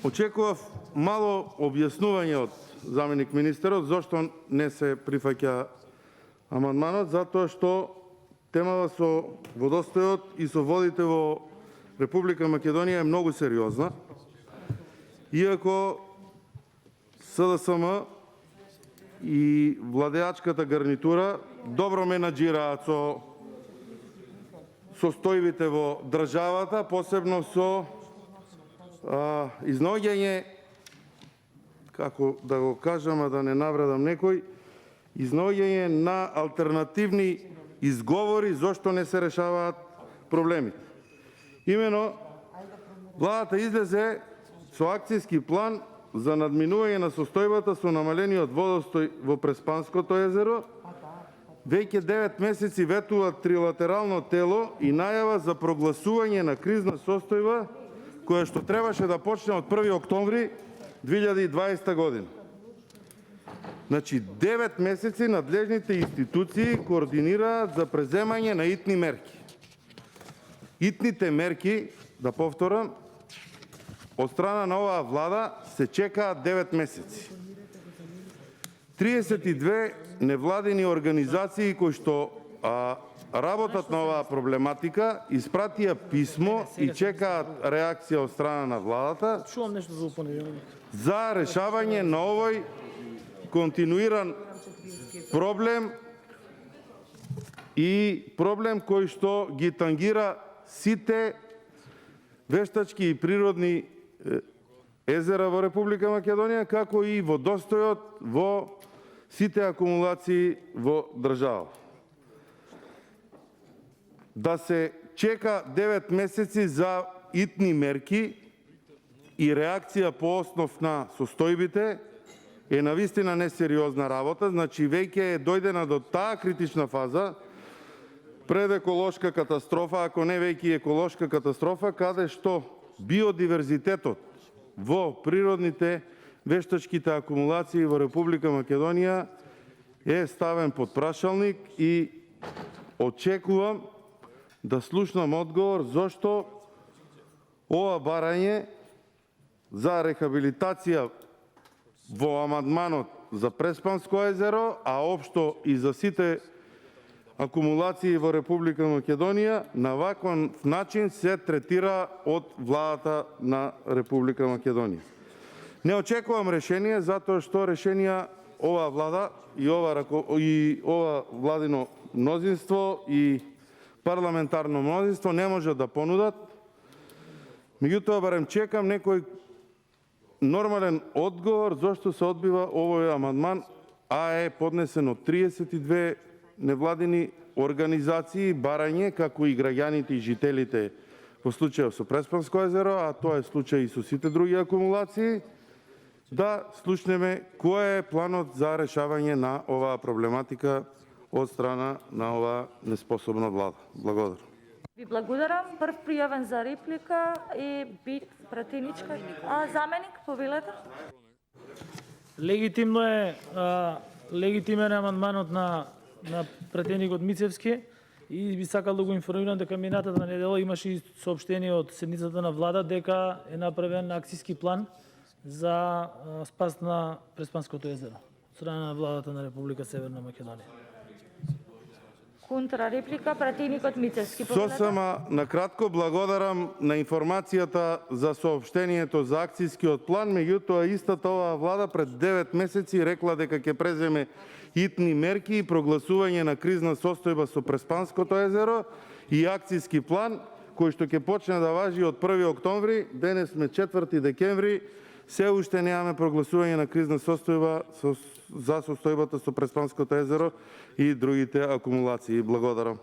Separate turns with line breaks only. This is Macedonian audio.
Очекував мало објаснување од заменик министерот зошто не се прифаќа амандманот, затоа што темава со водостојот и со водите во Република Македонија е многу сериозна. Иако СДСМ и владеачката гарнитура добро менаџираат со состојбите во државата, посебно со изнаоѓање, како да го кажам, да не навредам некој, изнаоѓање на алтернативни изговори зошто не се решаваат проблемите. Имено, владата излезе со акцијски план за надминување на состојбата со намалениот водостој во Преспанското езеро. Веќе 9 месеци ветува трилатерално тело и најава за прогласување на кризна состојба која што требаше да почне од 1 октомври 2020 година. Значи, 9 месеци надлежните институции координираат за преземање на итни мерки. Итните мерки, да повторам, од страна на оваа влада се чекаат 9 месеци. 32 невладини организации кои што работат на оваа проблематика испратија писмо и чекаат реакција од страна на владата за решавање на овој континуиран проблем и проблем кој што ги тангира сите вештачки и природни езера во Република Македонија, како и водостојот во сите акумулации во држава. Да се чека 9 месеци за итни мерки и реакција по основ на состојбите е навистина несериозна работа. Значи, веќе е дојдена до таа критична фаза пред еколошка катастрофа, ако не веќе еколошка катастрофа, каде што биодиверзитетот во природните вештачките акумулации во Република Македонија е ставен под прашалник и очекувам да слушнам одговор зошто ова барање за рехабилитација во амандманот за Преспанско езеро, а општо и за сите акумулации во Република Македонија, на ваков начин се третира од владата на Република Македонија. Не очекувам решение, затоа што решенија оваа влада и ова владино мнозинство и парламентарно мнозинство не може да понудат. Меѓутоа, барем чекам некој нормален одговор зошто се одбива овој амандман, а е поднесен од 32 невладини организации, барање, како и граѓаните и жителите во случајот со Преспанско езеро, а тоа е случај и со сите други акумулации, да слушнеме кој е планот за решавање на оваа проблематика од страна на оваа неспособна влада. Благодарам.
Ви благодарам. Прв пријавен за реплика е Бит Пратеничка. Заменик, повелете.
Легитимен е амандманот на пратеникот Мицевски и би сакал да го информирам дека минатата недела имаше и соопштение од седницата на влада дека е направен акцијски план за спас на Преспанското езеро од страна на владата на Република Северна Македонија.
Контрареплика, пратеникот Мицевски.
Сосема накратко благодарам на информацијата за соопштението за акцијскиот план, меѓутоа истата оваа влада пред 9 месеци рекла дека ќе преземе итни мерки и прогласување на кризна состојба со Преспанското езеро и акцијски план кој што ќе почне да важи од 1 октомври, денес сме 4 декември, се уште немаме прогласување на кризна состојба за состојбата со Преспанското езеро и другите акумулации. Благодарам.